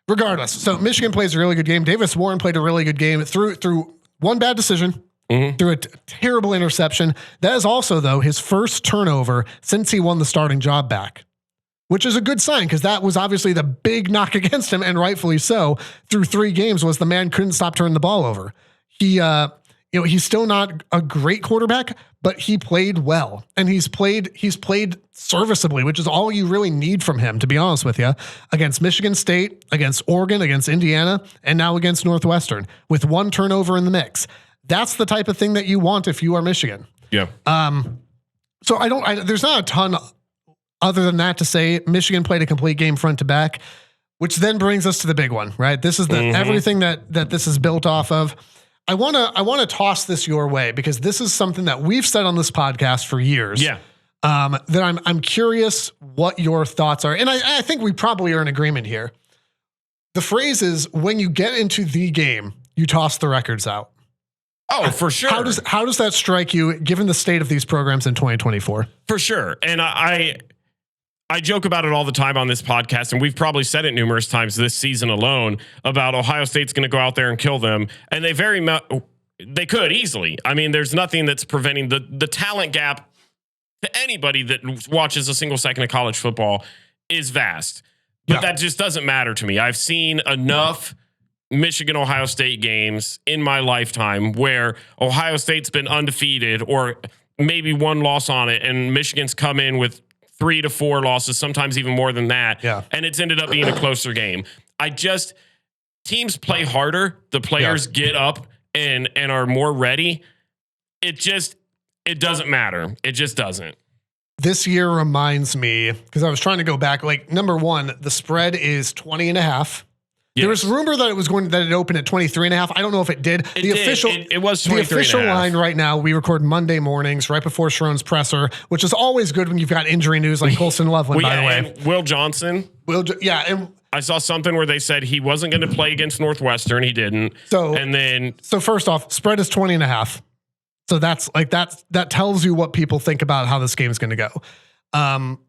Regardless, so Michigan plays a really good game. Davis Warren played a really good game through one bad decision. Through a terrible interception. That is also, though, his first turnover since he won the starting job back, which is a good sign because that was obviously the big knock against him, and rightfully so. Through 3 games, was the man couldn't stop turning the ball over. He, he's still not a great quarterback, but he played well, and he's played serviceably, which is all you really need from him, to be honest with you. Against Michigan State, against Oregon, against Indiana, and now against Northwestern, with 1 turnover in the mix. That's the type of thing that you want if you are Michigan.
Yeah.
So there's not a ton other than that to say. Michigan played a complete game front to back, which then brings us to the big one, right? This is the everything that this is built off of. I want to toss this your way because this is something that we've said on this podcast for years.
Yeah.
That I'm curious what your thoughts are. And I think we probably are in agreement here. The phrase is, when you get into the game, you toss the records out.
Oh, for sure.
How does that strike you, given the state of these programs in 2024?
For sure. And I joke about it all the time on this podcast, and we've probably said it numerous times this season alone about Ohio State's going to go out there and kill them, and they could easily. I mean, there's nothing that's preventing the talent gap to anybody that watches a single second of college football is vast. But that just doesn't matter to me. I've seen enough Michigan-Ohio State games in my lifetime where Ohio State's been undefeated or maybe 1 loss on it, and Michigan's come in with 3 to 4 losses, sometimes even more than that.
Yeah. And
it's ended up being a closer game. Teams play harder. The players get up and are more ready. It doesn't matter. It just doesn't.
This year reminds me, because I was trying to go back, like, number 1, the spread is 20.5. Yes. There was rumor that it opened at 23.5. I don't know if it did.
It was 23.5.
The official line right now, we record Monday mornings right before Sharon's presser, which is always good when you've got injury news like Colston Loveland, by the way.
And Will Johnson.
And
I saw something where they said he wasn't going to play against Northwestern. He didn't. So first off, spread is 20.5. So that tells you what people think about how this game is going to go.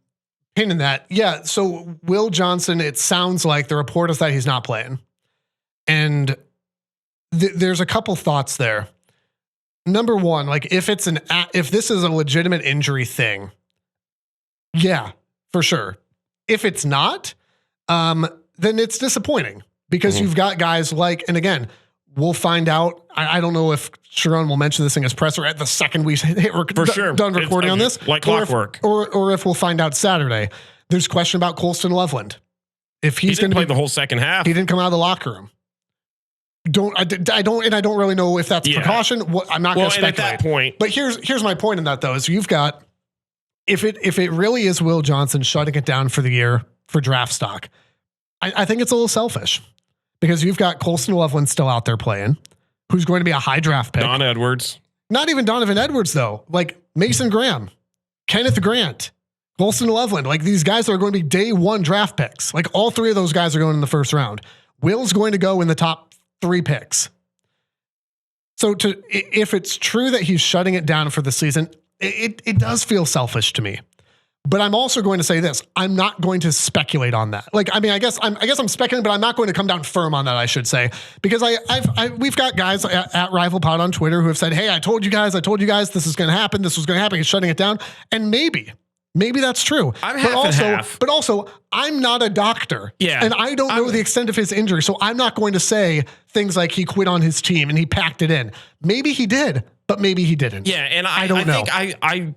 In that, so Will Johnson, it sounds like the report is that he's not playing. And there's a couple thoughts there. Number 1, like, if this is a legitimate injury thing, yeah, for sure. If it's not, then it's disappointing because you've got guys like, and again, we'll find out. I don't know if Sharon will mention this in his presser at the second we done recording on this, like clockwork,
or if we'll find out Saturday. There's a question about Colston Loveland. If he's going to
play the whole second half,
he didn't come out of the locker room. I don't really know if that's precaution. I'm not going to speculate.
At that point,
but here's my point in that though: is you've got if it really is Will Johnson shutting it down for the year for draft stock, I think it's a little selfish. Because you've got Colston Loveland still out there playing, who's going to be a high draft pick.
Don Edwards.
Not even Donovan Edwards, though. Like Mason Graham, Kenneth Grant, Colston Loveland. Like, these guys are going to be day 1 draft picks. Like, all 3 of those guys are going in the first round. Will's going to go in the top 3 picks. So if it's true that he's shutting it down for the season, it does feel selfish to me. But I'm also going to say this. I'm not going to speculate on that. Like, I mean, I guess I'm speculating, but I'm not going to come down firm on that, I should say, because we've got guys at Rival Pod on Twitter who have said, hey, I told you guys, this is going to happen. This was going to happen. He's shutting it down. And maybe that's true. But also, I'm not a doctor.
Yeah.
And I don't know the extent of his injury. So I'm not going to say things like he quit on his team and he packed it in. Maybe he did, but maybe he didn't.
Yeah. And I don't know.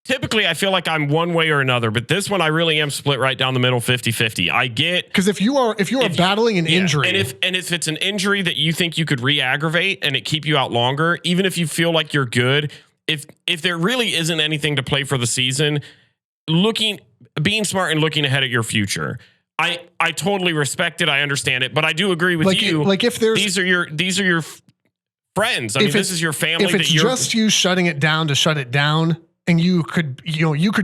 Typically, I feel like I'm one way or another, but this one I really am split right down the middle, 50-50. I get,
because if you are battling an injury,
and if it's an injury that you think you could re-aggravate and it keep you out longer, even if you feel like you're good, if there really isn't anything to play for the season, being smart and looking ahead at your future. I totally respect it. I understand it, but I do agree with you.
Like, if there's
these are your friends. I mean, this is your family.
If it's just you shutting it down to shut it down, and you could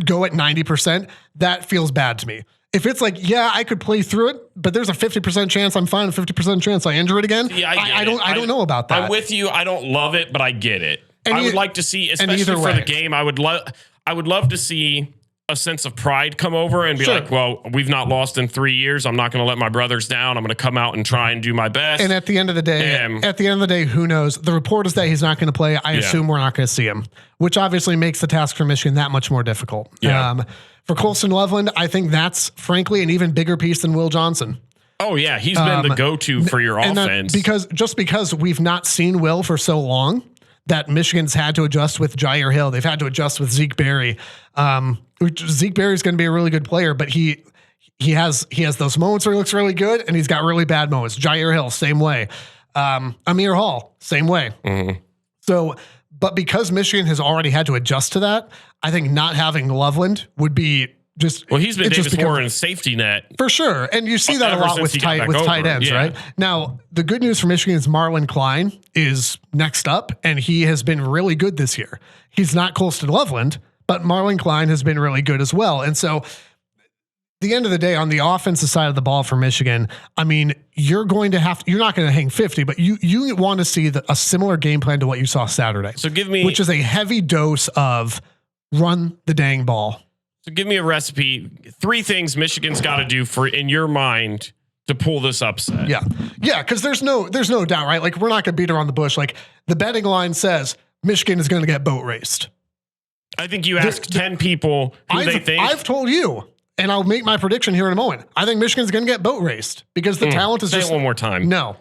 go at 90%, that feels bad to me. If it's like, yeah, I could play through it, but there's a 50% chance I'm fine, a 50% chance I injure it again. Yeah, I don't know about that.
I'm with you. I don't love it, but I get it. And I would like to see, especially for the game, I would love to see a sense of pride come over and be like, well, we've not lost in 3 years. I'm not going to let my brothers down. I'm going to come out and try and do my best.
And at the end of the day, who knows? The report is that he's not going to play. I assume we're not going to see him, which obviously makes the task for Michigan that much more difficult.
Yeah.
For Colston Loveland, I think that's frankly an even bigger piece than Will Johnson.
Oh yeah. He's been the go-to for your offense.
Because we've not seen Will for so long, that Michigan's had to adjust with Jair Hill. They've had to adjust with Zeke Berry. Zeke Berry is going to be a really good player, but he has those moments where he looks really good, and he's got really bad moments. Jair Hill, same way. Amir Hall, same way.
Mm-hmm.
So, but because Michigan has already had to adjust to that, I think not having Loveland would be just.
Well, he's been Davis Warren's safety net
for sure, and you see that a lot with tight ends, right? Now, the good news for Michigan is Marlon Klein is next up, and he has been really good this year. He's not Colston Loveland, but Marlon Klein has been really good as well. And so, the end of the day, on the offensive side of the ball for Michigan, I mean, you're not going to hang 50, but you want to see a similar game plan to what you saw Saturday.
So
which is a heavy dose of run the dang ball.
So give me a recipe. 3 things Michigan's got to do in your mind to pull this upset.
Yeah. Because there's no doubt, right? Like, we're not going to beat around the bush. Like, the betting line says Michigan is going to get boat raced.
I think you ask 10 people who they think.
I've told you. And I'll make my prediction here in a moment. I think Michigan's going to get boat raced because the talent is
Say it one more time.
No.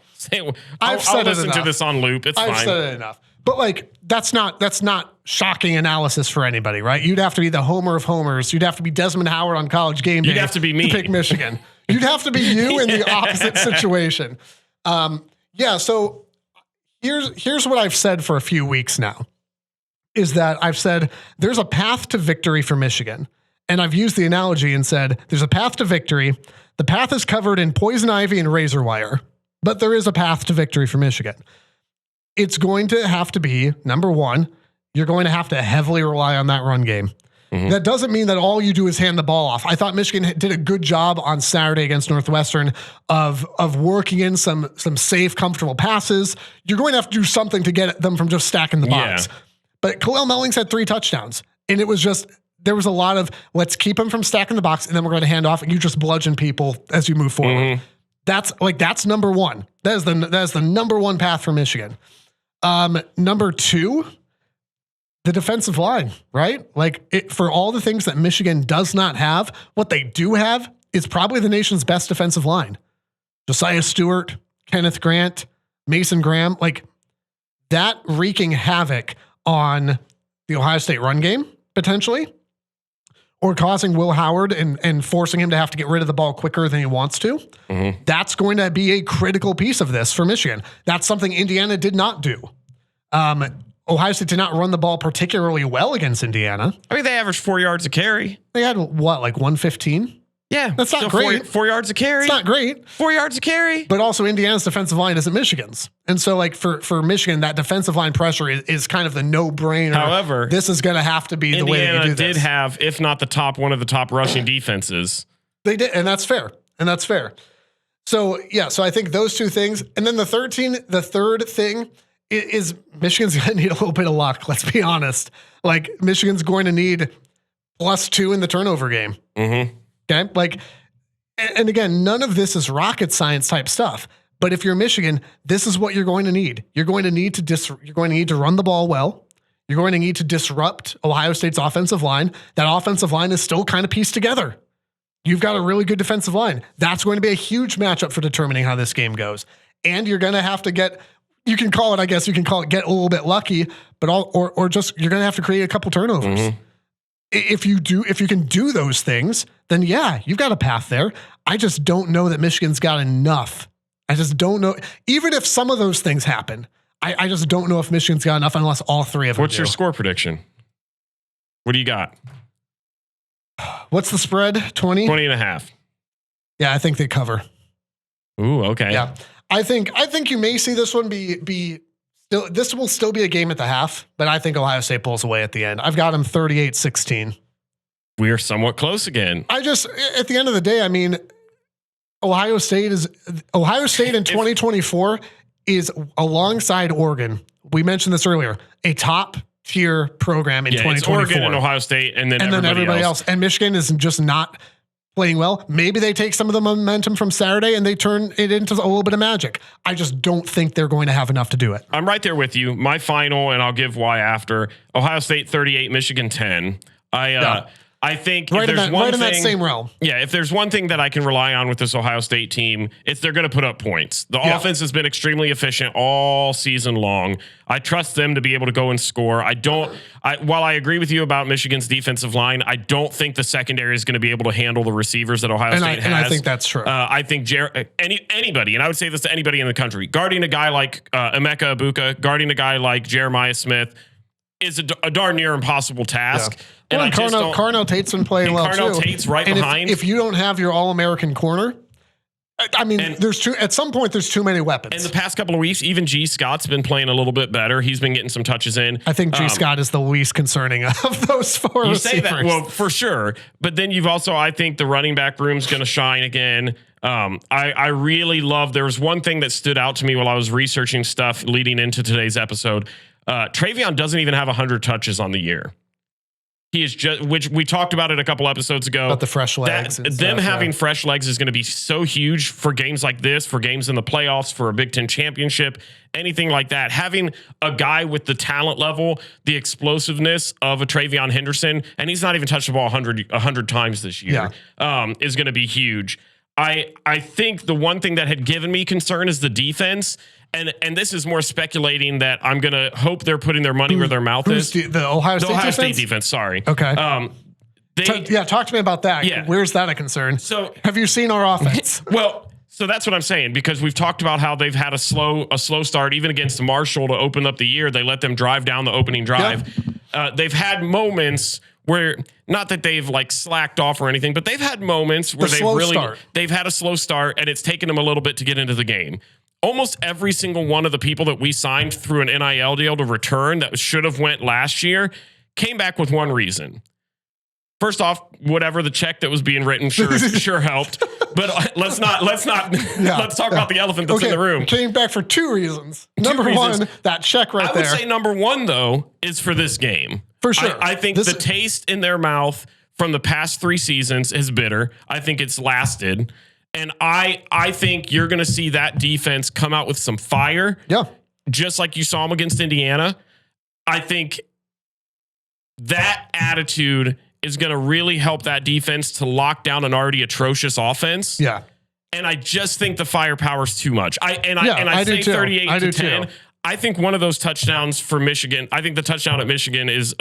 I'll listen to this on loop. It's fine.
I've said it enough. But like, that's not shocking analysis for anybody, right? You'd have to be the homer of homers. You'd have to be Desmond Howard on College Game Day.
You'd have to be me
to pick Michigan. You'd have to be you in the opposite situation. So here's what I've said for a few weeks now, is that I've said there's a path to victory for Michigan. And I've used the analogy and said, there's a path to victory. The path is covered in poison ivy and razor wire, but there is a path to victory for Michigan. It's going to have to be, number one, you're going to have to heavily rely on that run game. Mm-hmm. That doesn't mean that all you do is hand the ball off. I thought Michigan did a good job on Saturday against Northwestern of working in some safe, comfortable passes. You're going to have to do something to get them from just stacking the box. Yeah. But Khalil Mellings had 3 touchdowns, and it was just, there was a lot of, let's keep him from stacking the box, and then we're going to hand off, and you just bludgeon people as you move forward. Mm-hmm. That's number one. That is the number one path for Michigan. Number 2, the defensive line, right? Like, for all the things that Michigan does not have, what they do have is probably the nation's best defensive line. Josiah Stewart, Kenneth Grant, Mason Graham, like that wreaking havoc on the Ohio State run game, potentially, or causing Will Howard and forcing him to have to get rid of the ball quicker than he wants to. Mm-hmm. That's going to be a critical piece of this for Michigan. That's something Indiana did not do. Ohio State did not run the ball particularly well against Indiana.
I mean, they averaged 4 yards a carry.
They had what, like 115?
Yeah.
That's not great.
4 yards a carry.
It's not great.
4 yards a carry.
But also Indiana's defensive line isn't Michigan's. And so like for Michigan, that defensive line pressure is kind of the no-brainer.
However,
this is going to have to be the way that you do this.
Indiana did have, if not one of the top rushing defenses.
They did, and that's fair. So yeah, so I think those 2 things. And then the third thing is Michigan's going to need a little bit of luck. Let's be honest. Like, Michigan's going to need +2 in the turnover game.
Mm-hmm.
Okay. Like, and again, none of this is rocket science type stuff, but if you're Michigan, this is what you're going to need. You're going to need to run the ball well. You're going to need to disrupt Ohio State's offensive line. That offensive line is still kind of pieced together. You've got a really good defensive line. That's going to be a huge matchup for determining how this game goes. And you're going to have to get a little bit lucky, but or just, you're going to have to create a couple turnovers. Mm-hmm. If you can do those things, then yeah, you've got a path there. I just don't know that Michigan's got enough. I just don't know. Even if some of those things happen, I just don't know if Michigan's got enough unless all 3 of them
What's your score prediction? What do you got?
What's the spread? 20?
20.5.
Yeah, I think they cover.
Ooh, okay.
Yeah. I think you may see this one be This will still be a game at the half, but I think Ohio State pulls away at the end. I've got them 38-16.
We are somewhat close again.
At the end of the day, I mean, Ohio State in 2024 is alongside Oregon. We mentioned this earlier, a top tier program in 2024.
It's Oregon and Ohio State, and then everybody else.
And Michigan is just not playing well. Maybe they take some of the momentum from Saturday and they turn it into a little bit of magic. I just don't think they're going to have enough to do it.
I'm right there with you. My final, and I'll give why after. Ohio State 38, Michigan 10. I think
right
if there's
in that same realm.
Yeah, if there's one thing that I can rely on with this Ohio State team, it's they're going to put up points. The offense has been extremely efficient all season long. I trust them to be able to go and score. While I agree with you about Michigan's defensive line, I don't think the secondary is going to be able to handle the receivers that Ohio State has.
And I think that's true.
I think anybody, and I would say this to anybody in the country, guarding a guy like Emeka Ibuka, guarding a guy like Jeremiah Smith is a darn near impossible task.
Yeah. And Carnell Tate's been playing well too.
Carnell Tate's right behind.
If you don't have your All-American corner, I mean, at some point there's too many weapons.
In the past couple of weeks, even G. Scott's been playing a little bit better. He's been getting some touches in.
I think G. Scott is the least concerning of those four receivers.
Say that, well, for sure. But then you've also, I think the running back room's going to shine again. I really love, there was one thing that stood out to me while I was researching stuff leading into today's episode. Travion doesn't even have 100 touches on the year. He is just, which we talked about it a couple episodes ago.
About the fresh legs.
Them having fresh legs is going to be so huge for games like this, for games in the playoffs, for a Big Ten championship, anything like that. Having a guy with the talent level, the explosiveness of a Travion Henderson, and he's not even touched the ball 100 times this year, is going to be huge. I think the one thing that had given me concern is the defense. And this is more speculating that I'm going to hope they're putting their money where their mouth is.
The Ohio State
defense, sorry.
Okay. Talk to me about that. Yeah. Where's that a concern? So have you seen our offense?
Well, so that's what I'm saying, because we've talked about how they've had a slow start, even against Marshall to open up the year. They let them drive down the opening drive. Yeah. They've had moments where, not that they've like slacked off or anything, but they've had moments where they've had a slow start and it's taken them a little bit to get into the game. Almost every single one of the people that we signed through an NIL deal to return that should have went last year came back with one reason. First off, whatever the check that was being written sure helped. But let's talk about the elephant that's in the room.
Came back for two reasons. Number one, that check right there.
I would say number one, though, is for this game.
For sure.
I think the taste in their mouth from the past 3 seasons is bitter. I think it's lasted. And I think you're going to see that defense come out with some fire.
Yeah.
Just like you saw them against Indiana. I think that attitude is going to really help that defense to lock down an already atrocious offense.
Yeah.
And I just think the firepower is too much. I say 38 to 10. Too. I think one of those touchdowns for Michigan, I think the touchdown at Michigan is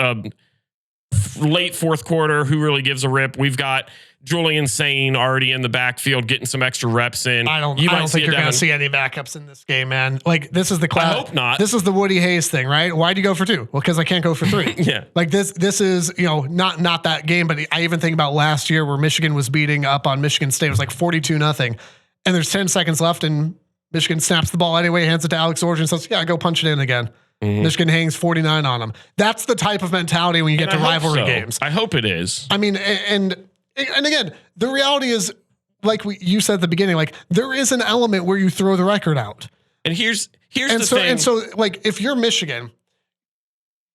late fourth quarter. Who really gives a rip? We've got Julian Sane already in the backfield getting some extra reps in.
I don't think you're going to see any backups in this game, man. Like, this is the class.
I hope not.
This is the Woody Hayes thing, right? Why'd you go for 2? Well, because I can't go for 3.
Yeah.
Like this is, not that game, but I even think about last year where Michigan was beating up on Michigan State. It was like 42-0. And there's 10 seconds left and Michigan snaps the ball anyway, hands it to Alex Orge and says, yeah, go punch it in again. Mm-hmm. Michigan hangs 49 on them. That's the type of mentality when you get to rivalry games.
I hope it is.
I mean, and again, the reality is, like you said at the beginning, like there is an element where you throw the record out.
And here's the thing.
And so, like, if you're Michigan,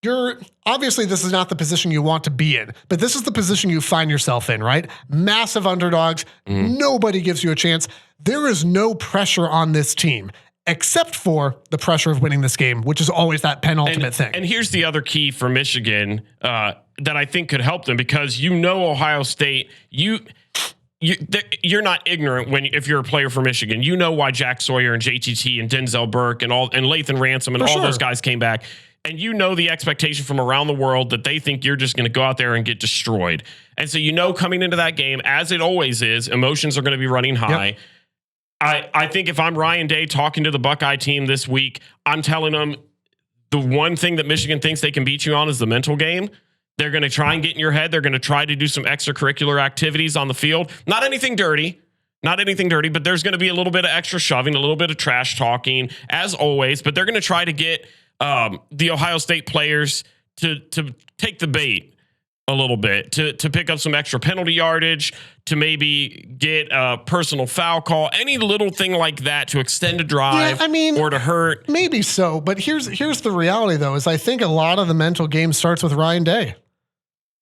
you're obviously this is not the position you want to be in, but this is the position you find yourself in, right? Massive underdogs. Nobody gives you a chance. There is no pressure on this team except for the pressure of winning this game, which is always that penultimate thing.
And here's the other key for Michigan that I think could help them, because Ohio State, you're not ignorant if you're a player for Michigan. You know why Jack Sawyer and JTT and Denzel Burke and Lathan Ransom and all those guys came back. And you know the expectation from around the world that they think you're just going to go out there and get destroyed. And so coming into that game, as it always is, emotions are going to be running high. Yep. I think if I'm Ryan Day talking to the Buckeye team this week, I'm telling them the one thing that Michigan thinks they can beat you on is the mental game. They're going to try and get in your head. They're going to try to do some extracurricular activities on the field. Not anything dirty, but there's going to be a little bit of extra shoving, a little bit of trash talking, as always. But they're going to try to get the Ohio State players to take the bait a little bit, to pick up some extra penalty yardage, to maybe get a personal foul call, any little thing like that to extend a drive, or to hurt.
Maybe so, but here's the reality though, is I think a lot of the mental game starts with Ryan Day.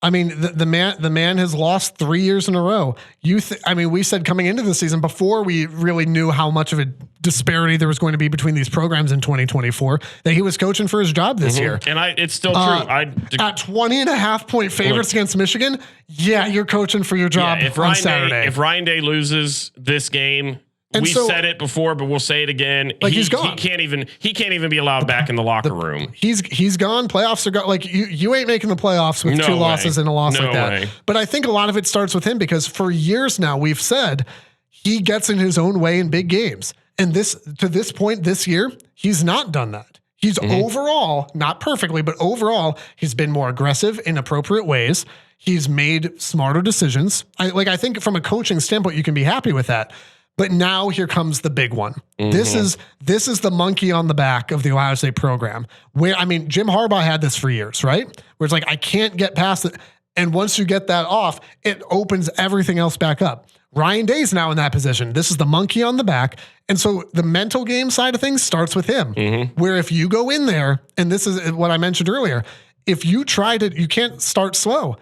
I mean, the man has lost 3 years in a row. We said coming into the season, before we really knew how much of a disparity there was going to be between these programs in 2024, that he was coaching for his job this year.
And it's still true.
At 20.5-point favorites against Michigan, you're coaching for your job on Saturday.
If Ryan Day loses this game, we said it before, but we'll say it again.
He's gone.
He can't even be allowed back in the locker room.
He's gone. Playoffs are gone. Like you ain't making the playoffs with two losses and a loss like that. But I think a lot of it starts with him, because for years now we've said he gets in his own way in big games. And to this point this year, he's not done that. He's overall, not perfectly, but overall, he's been more aggressive in appropriate ways. He's made smarter decisions. I think from a coaching standpoint, you can be happy with that. But now here comes the big one. This is the monkey on the back of the Ohio State program. Jim Harbaugh had this for years, right? Where it's like, I can't get past it. And once you get that off, it opens everything else back up. Ryan Day's now in that position. This is the monkey on the back. And so the mental game side of things starts with him. Where if you go in there, and this is what I mentioned earlier, if you you can't start slow.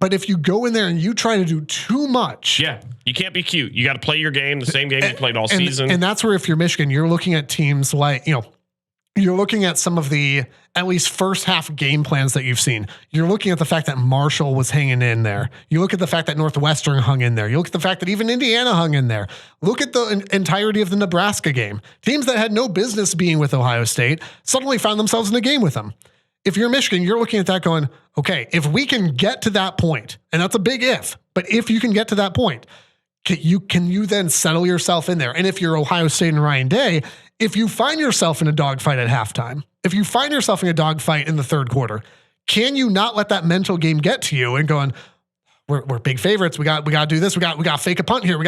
But if you go in there and you try to do too much.
Yeah, you can't be cute. You got to play your game, the same game you played all season.
And that's where, if you're Michigan, you're looking at teams like, you're looking at some of the, at least first half game plans that you've seen. You're looking at the fact that Marshall was hanging in there. You look at the fact that Northwestern hung in there. You look at the fact that even Indiana hung in there. Look at the entirety of the Nebraska game. Teams that had no business being with Ohio State suddenly found themselves in a game with them. If you're Michigan, you're looking at that going, okay, if we can get to that point, and that's a big if, but if you can get to that point, can you then settle yourself in there? And if you're Ohio State and Ryan Day, if you find yourself in a dogfight at halftime, if you find yourself in a dogfight in the third quarter, can you not let that mental game get to you and going, we're big favorites. We got to do this. We got to fake a punt here.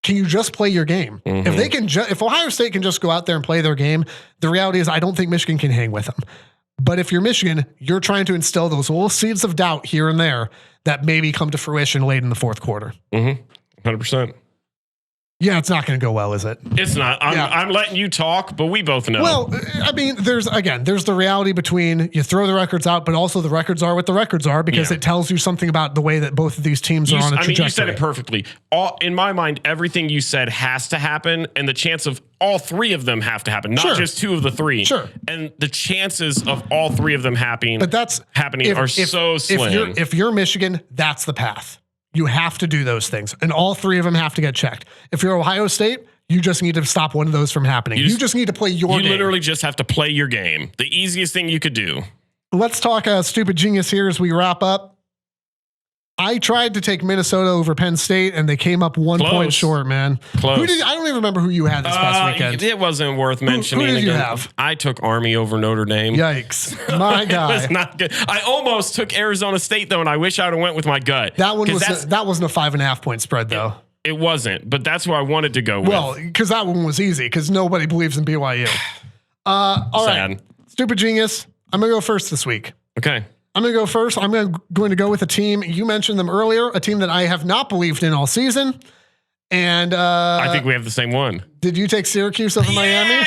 Can you just play your game? If Ohio State can just go out there and play their game, the reality is I don't think Michigan can hang with them. But if you're Michigan, you're trying to instill those little seeds of doubt here and there that maybe come to fruition late in the fourth quarter.
100%.
Yeah, it's not going to go well, is it?
It's not. I'm letting you talk, but we both know.
Well, there's the reality between you throw the records out, but also the records are what the records are, because it tells you something about the way that both of these teams are on a trajectory. You said
it perfectly. In my mind, everything you said has to happen, and the chance of all three of them have to happen, not just two of the three.
Sure.
And the chances of all three of them happening are so slim.
If you're Michigan, that's the path. You have to do those things, and all three of them have to get checked. If you're Ohio State, you just need to stop one of those from happening. You just need to play your game.
You literally just have to play your game. The easiest thing you could do.
Let's talk stupid genius here as we wrap up. I tried to take Minnesota over Penn State, and they came up 1 point short, man.
Close.
I don't even remember who you had this past weekend.
It wasn't worth mentioning.
Who did you have?
I took Army over Notre Dame.
Yikes. My guy.
It was not good. I almost took Arizona State, though, and I wish I would have went with my gut.
That wasn't a 5.5 point spread, though.
It wasn't, but that's what I wanted to go with.
Well, because that one was easy, because nobody believes in BYU. All right. Stupid genius. I'm going to go first this week.
Okay.
I'm going to go first. I'm going to go with a team. You mentioned them earlier, a team that I have not believed in all season. And
I think we have the same one.
Did you take Syracuse over Miami?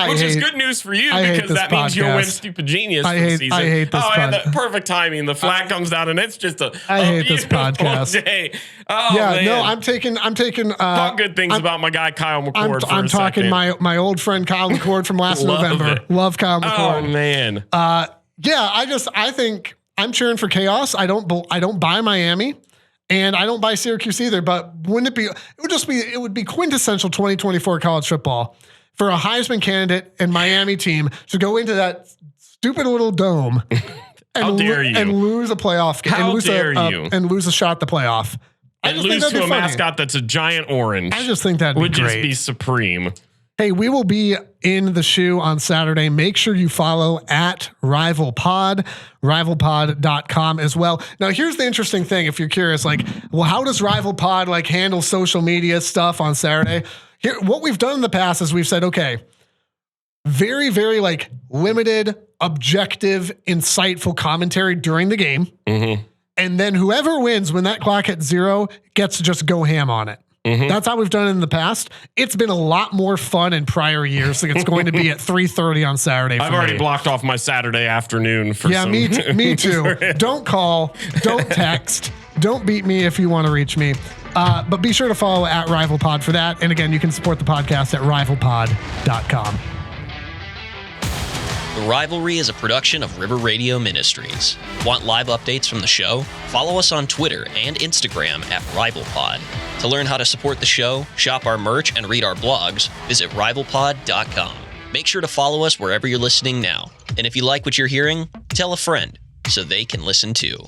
Which is good news for you, because that means you'll win Stupid Genius this season.
I hate this podcast.
The perfect timing. The flag comes down, and it's just
I hate this podcast.
Day. Oh, yeah, man.
No, I'm taking
talk good things about my guy Kyle McCord.
I'm talking my old friend Kyle McCord from last November. Love Kyle McCord.
Oh man.
I think I'm cheering for chaos. I don't buy Miami. And I don't buy Syracuse either, but it would be quintessential 2024 college football for a Heisman candidate and Miami team to go into that stupid little dome and lose a playoff game. And lose a shot at the playoff.
And lose to a mascot that's a giant orange.
I just think that would
just be supreme.
Hey, we will be in the shoe on Saturday. Make sure you follow at RivalPod, rivalpod.com as well. Now, here's the interesting thing. If you're curious, how does RivalPod handle social media stuff on Saturday? Here, what we've done in the past is we've said, okay, very, very like limited, objective, insightful commentary during the game.
Mm-hmm.
And then whoever wins when that clock hits 0 gets to just go ham on it. Mm-hmm. That's how we've done it in the past. It's been a lot more fun in prior years. Like it's going to be at 3:30 on Saturday.
I've already blocked off my Saturday afternoon for some.
Me too. Don't call. Don't text. Don't beat me if you want to reach me. But be sure to follow at RivalPod for that. And again, you can support the podcast at rivalpod.com.
The Rivalry is a production of River Radio Ministries. Want live updates from the show? Follow us on Twitter and Instagram at RivalPod. To learn how to support the show, shop our merch, and read our blogs, visit rivalpod.com. Make sure to follow us wherever you're listening now. And if you like what you're hearing, tell a friend so they can listen too.